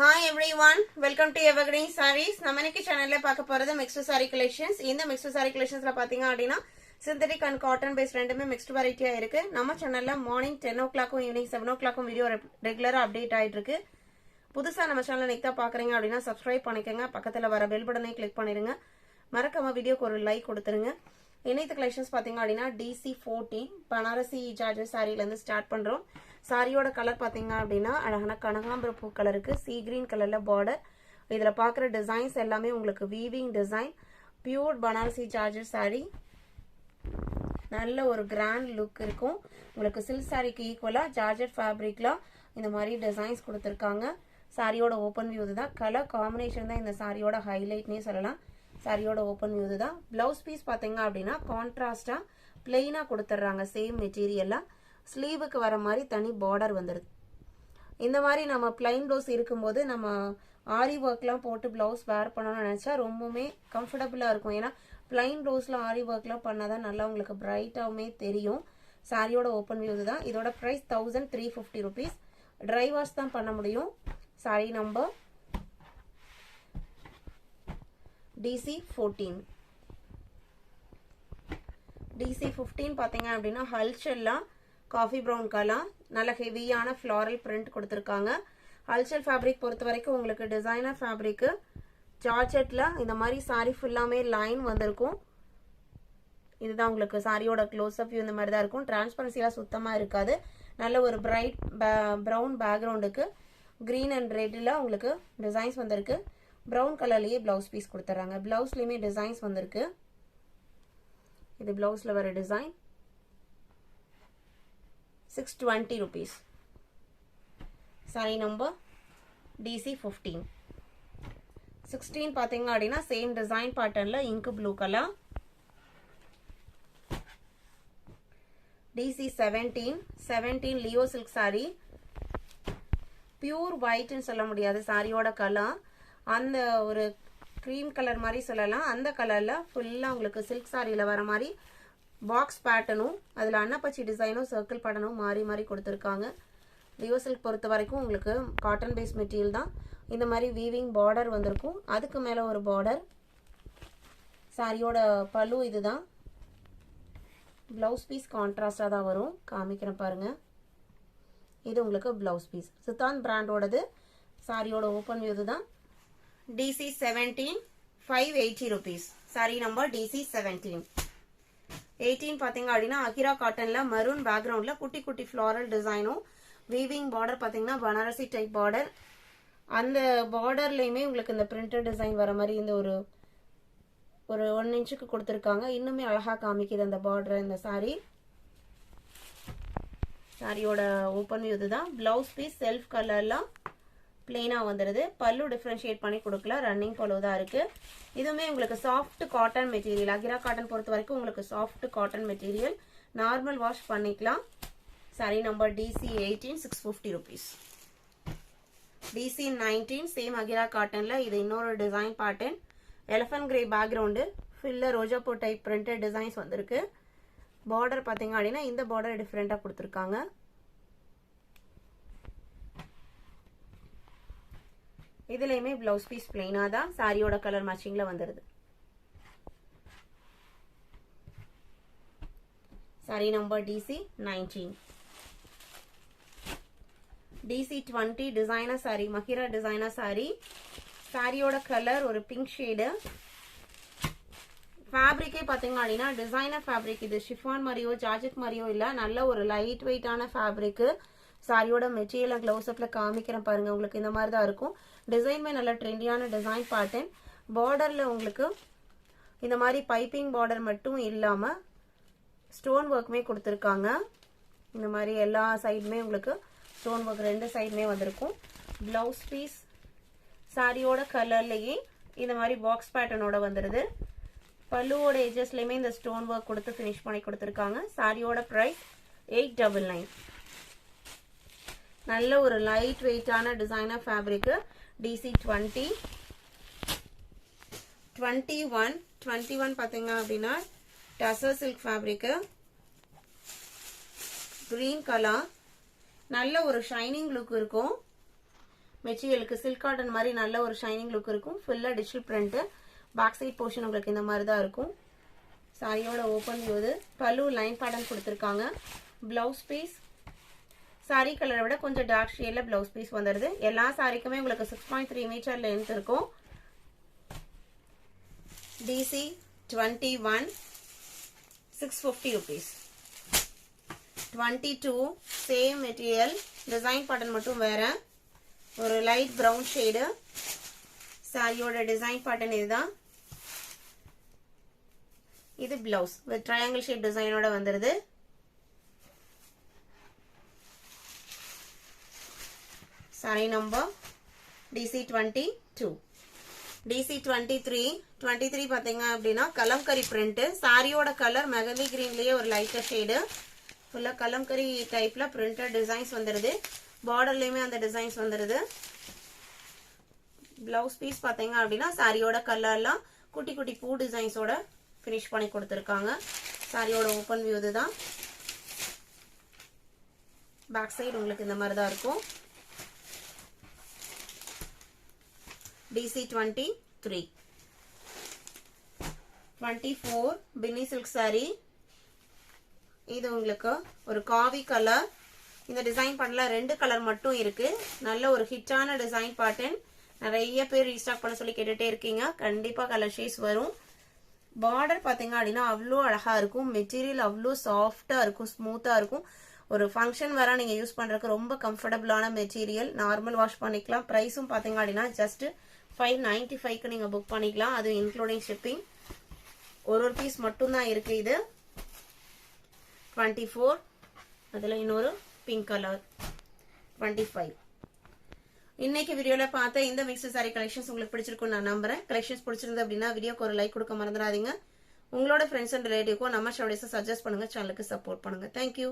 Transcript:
Hi everyone, welcome to Evergreen Sarees. நம்ம இன்னைக்கு சேனல்ல பார்க்க போறது mixed saree collections. இந்த mixed saree collectionsல பாத்தீங்க அப்படினா synthetic and cotton based ரெண்டுமே mixed variety-ஆ இருக்கு. நம்ம சேனல்ல morning 10 o'clock evening 7 o'clock video ரெகுலரா அப்டேட் ஆயிட்டு இருக்கு. புதுசா நம்ம சேனலை நீங்க பாக்குறீங்க அப்படினா subscribe பண்ணிக்கங்க. பக்கத்துல வர பெல் பட்டனை கிளிக் பண்ணிருங்க. மறக்காம வீடியோக்கு ஒரு லைக் கொடுத்துருங்க. இன்னைக்கு collections பாத்தீங்க அப்படினா DC14 பனாரசி ஜார்ஜெட் சாரில இருந்து ஸ்டார்ட் பண்றோம். சாரியோட கலர் பாத்தீங்க அப்படினா அழகான கனகாம்பர பூ கலருக்கு சீ கிரீன் கலர்ல பார்டர். இதுல பாக்குற டிசைன்ஸ் எல்லாமே உங்களுக்கு weaving design. Pure Banarasi georgette sorry. நல்ல ஒரு கிராண்ட் லுக் இருக்கும். உங்களுக்கு சில்க் சாரிக்கு ஈக்குவலா ஜார்ஜெட் ஃபேப்ரிக்ல இந்த மாதிரி டிசைன்ஸ் கொடுத்திருக்காங்க. சாரியோட ஓபன் வியூ தான். கலர் காம்பினேஷன் தான் இந்த சாரியோட ஹைலைட்னே சொல்லலாம். சாரியோட ஓபன் வியூ தான். பிளவுஸ் பீஸ் பாத்தீங்க அப்படினா கான்ட்ராஸ்டா பிளெயினா கொடுத்துறாங்க சேம் மெட்டீரியல்ல. ஸ்லீவுக்கு வர மாதிரி தனி பார்டர் வந்துருது. இந்த மாதிரி நம்ம பிளைன் ப்ளவுஸ் இருக்கும்போது நம்ம ஆரி ஒர்க்லாம் போட்டு பிளவுஸ் வேர் பண்ணணும்னு நினைச்சா ரொம்பவுமே கம்ஃபர்டபுளா இருக்கும். ஏன்னா பிளைன் ப்ளவுஸ்ல ஆரி ஒர்க்லாம் பண்ணாதான் நல்லா உங்களுக்கு பிரைட்டாவுமே தெரியும். சாரியோட ஓப்பன் வியூ தான். இதோட பிரைஸ் 1350 rupees. ட்ரை வாஷ் தான் பண்ண முடியும். Sorry number DC14. DC15 பாத்தீங்க அப்படின்னா ஹல்செல்லாம் காஃபி ப்ரௌன் கலர் நல்ல ஹெவியான ஃப்ளாரல் பிரிண்ட் கொடுத்துருக்காங்க. ஹல்செல் ஃபேப்ரிக் பொறுத்த வரைக்கும் உங்களுக்கு டிசைனர் ஃபேப்ரிக்கு ஜார்ஜெட்ல இந்த மாதிரி சாரி ஃபுல்லாமே லைன் வந்திருக்கும். இதுதான் உங்களுக்கு சாரியோட க்ளோஸ்அப் வியூ. இந்த மாதிரி தான் இருக்கும். டிரான்ஸ்பரன்சிலாம் சுத்தமா இருக்காது. நல்ல ஒரு பிரைட் ப்ரௌன் பேக்ரவுண்டுக்கு கிரீன் அண்ட் ரெட்ல உங்களுக்கு டிசைன்ஸ் வந்திருக்கு. ப்ரௌன் கலர்லயே பிளவுஸ் பீஸ் கொடுத்துறாங்க. பிளவுஸ்லயுமே டிசைன்ஸ் வந்திருக்கு. இது பிளவுஸ்ல வர design 620 rupees. Sorry number DC15. 16 பாத்தீங்க அப்படின்னா சேம் டிசைன் பேட்டர்ன்ல ink blue colour. DC17 Leo silk sari. Pure ஒயிட்னு சொல்ல முடியாது சாரியோட கலர். அந்த ஒரு கிரீம் கலர் மாதிரி சொல்லலாம். அந்த கலர்ல ஃபுல்லா உங்களுக்கு சில்க் சாரியில வர மாதிரி பாக்ஸ் பேட்டர்னும் அதுல அன்னப்பச்சி டிசைனும் சர்க்கிள் பேட்டர்னும் மாறி மாறி கொடுத்துருக்காங்க. லியோ சில்க் பொறுத்த வரைக்கும் உங்களுக்கு காட்டன் பேஸ் மெட்டீரியல் தான். இந்த மாதிரி வீவிங் பார்டர் வந்திருக்கும். அதுக்கு மேல ஒரு பார்டர். சாரியோட பல்லு இதுதான். பிளவுஸ் பீஸ் கான்ட்ராஸ்டா தான் வரும். காமிக்கிறேன் பாருங்க. இது உங்களுக்கு பிளவுஸ் பீஸ். சித்தான் பிராண்டோடது. சாரியோட ஓபன் வியூ தான். DC17 580 rupees. Sorry number DC17. 18 பாத்தீங்க அப்படின்னா அகிரா காட்டன்ல மரூன் பேக்ரவுண்ட்ல குட்டி குட்டி ஃப்ளாரல் டிசைனும் வீவிங் பார்டர் பாத்தீங்கன்னா பனாரசி டைப் பார்டர். அந்த பார்டர்லயுமே உங்களுக்கு இந்த பிரிண்டட் டிசைன் வர மாதிரி இந்த ஒரு 1 இன்ச்சுக்கு கொடுத்துருக்காங்க. இன்னுமே அழகா காமிக்குது அந்த பார்டர் இந்த சாரி. சாரியோட ஓபன் வியூ இதுதான். பிளவுஸ் பீஸ் செல்ஃப் கலர்ல பிளெயினா வந்துருது. பல்லு டிஃபரன்ஷியேட் பண்ணி கொடுக்கல. ரன்னிங் பல்லு தான் இருக்கு. இதுவுமே உங்களுக்கு soft cotton material. Akira cotton பொறுத்த வரைக்கும் உங்களுக்கு soft cotton material. Normal wash பண்ணிக்கலாம். Sari number DC18 650 rupees. DC19 same Akira காட்டன்ல இது இன்னொரு design pattern. Elephant grey background ஃபுல்லா ரோஜாப்பூ டைப் பிரிண்டட் டிசைன்ஸ் வந்திருக்கு. பார்டர் பாத்தீங்க அப்படின்னா இந்த பார்டர் டிஃபரெண்டா கொடுத்துருக்காங்க. இதுலயுமே பிளவுஸ் பீஸ் பிளெயினா தான். சாரியோட கலர் மேட்சிங்ல வந்துருது. Sorry number DC19. DC20 designer sorry. Mahira designer sorry. சாரியோட கலர் ஒரு பிங்க் ஷேடு. ஃபேப்ரிக்கே பாத்தீங்க அப்படின்னா டிசைனர் ஃபேப்ரிக். இது ஷிஃபான் மாதிரியோ ஜார்ஜெட் மாதிரியோ இல்ல. நல்ல ஒரு லைட் வெயிட்டான ஃபேப்ரிக். சாரியோட மெட்டீரியல் க்ளோஸ் அப்ல காமிக்கிறேன் பாருங்க. உங்களுக்கு இந்த மாதிரி தான் இருக்கும். டிசைன்மே நல்ல ட்ரெண்டியான டிசைன் பேட்டர்ன். பார்டர்ல உங்களுக்கு இந்த மாதிரி பைப்பிங் பார்டர் மட்டும் இல்லாம ஸ்டோன் ஒர்க்குமே கொடுத்துருக்காங்க. இந்த மாதிரி எல்லா சைடுமே உங்களுக்கு ஸ்டோன் ஒர்க் 2 சைடுமே வந்திருக்கும். பிளவுஸ் பீஸ் சாரியோட கலர்லயே இந்த மாதிரி பாக்ஸ் பேட்டர்னோட வந்துருது. பல்லுவோட எஜஸ்லயுமே இந்த ஸ்டோன் ஒர்க் கொடுத்து ஃபினிஷ் பண்ணி கொடுத்துருக்காங்க. சாரியோட பிரைஸ் 899. நல்ல ஒரு லைட் வெயிட்டான டிசைனர் ஃபேப்ரிக். DC20 21 பாத்தீங்க அப்படின்னா tussar silk fabric. Green colour நல்ல ஒரு ஷைனிங் லுக் இருக்கும். மெட்டீரியலுக்கு சில்க் காட்டன் மாதிரி நல்ல ஒரு ஷைனிங் லுக் இருக்கும். ஃபுல்லா digital print. Back side portion உங்களுக்கு இந்த மாதிரி தான் இருக்கும். சாரியோட ஓபன் வியூ இது. பல்லு லைன் பேட்டர்ன் கொடுத்திருக்காங்க. பிளவுஸ் பீஸ் சாரி கலரை விட கொஞ்சம் டார்க் ஷேட்ல பிளவுஸ் பீஸ் வந்துருது. எல்லா சாரிக்குமே உங்களுக்கு 6.3 மீட்டர் லென்த் இருக்கும். DC 21 650 rupees. 22 same material, design pattern மட்டும் வேற. ஒரு லைட் பிரவுன் ஷேடு. சாரியோட டிசைன் பேட்டர்ன் இதுதான். இது பிளவுஸ் வித் ட்ரையாங்கிள் ஷேப் டிசைனோட வந்துருது. Sorry number DC 22. DC 23 பாத்தீங்க அப்படின்னா கலம்கரி பிரிண்ட். சாரியோட கலர் மெகந்தி கிரீன்லயே ஒரு லைட்டர் ஷேடு. ஃபுல்லா கலம்கரி டைப்ல பிரிண்டட் டிசைன்ஸ் வந்துருது. பார்டர்லயுமே அந்த டிசைன்ஸ் வந்துருது. பிளவுஸ் பீஸ் பாத்தீங்க அப்படின்னா சாரியோட கலர்லாம் குட்டி குட்டி பூ டிசைன்ஸோட ஃபினிஷ் பண்ணி கொடுத்துருக்காங்க. சாரியோட ஓபன் வியூ இதுதான். பேக் சைடு உங்களுக்கு இந்த மாதிரி தான் இருக்கும். DC 23. 24 பின்னி சில்க் சாரி. இது உங்களுக்கு ஒரு காவி கலர். இந்த டிசைன் பண்ணல 2 கலர் மட்டும் இருக்கு. நல்ல ஒரு ஹிட்டான டிசைன் பேட்டர்ன். நிறைய பேர் ரீஸ்டாக் பண்ண சொல்லி கேட்டுட்டே இருக்கீங்க. கண்டிப்பா கலர் ஷேட்ஸ் வரும். பார்டர் பாத்தீங்க அப்படின்னா அவ்வளோ அழகா இருக்கும். மெட்டீரியல் அவ்வளோ சாஃப்டா இருக்கும், ஸ்மூத்தா இருக்கும். ஒரு ஃபங்க்ஷன் வர நீங்க யூஸ் பண்றதுக்கு ரொம்ப கம்ஃபர்டபுளான மெட்டீரியல். நார்மல் வாஷ் பண்ணிக்கலாம். பிரைஸும் பாத்தீங்க அப்படின்னா ஜஸ்ட் 595க்கு நீங்க புக் பண்ணிக்கலாம். அது இன்க்ளூடிங் ஷிப்பிங். ஒரு பீஸ் மட்டும் தான் இருக்கு. இது 24. அதுல இன்னொரு பிங்க் கலர் 25. இன்னைக்கு வீடியோல பார்த்த இந்த மிக்ஸ்டு சாரி கலெக்ஷன்ஸ் உங்களுக்கு பிடிச்சிருக்கும் நான் நம்புறேன். கலெக்ஷன்ஸ் பிடிச்சிருந்தது அப்படின்னா வீடியோக்கு ஒரு லைக் கொடுக்க மறந்துடாதீங்க. உங்களோட ஃப்ரெண்ட்ஸ் அண்ட் ரிலேட்டிவ்க்கும் நம்ம ஷோடேஸை சஜஸ்ட் பண்ணுங்க. சேனலுக்கு சப்போர்ட் பண்ணுங்க. தேங்க்யூ.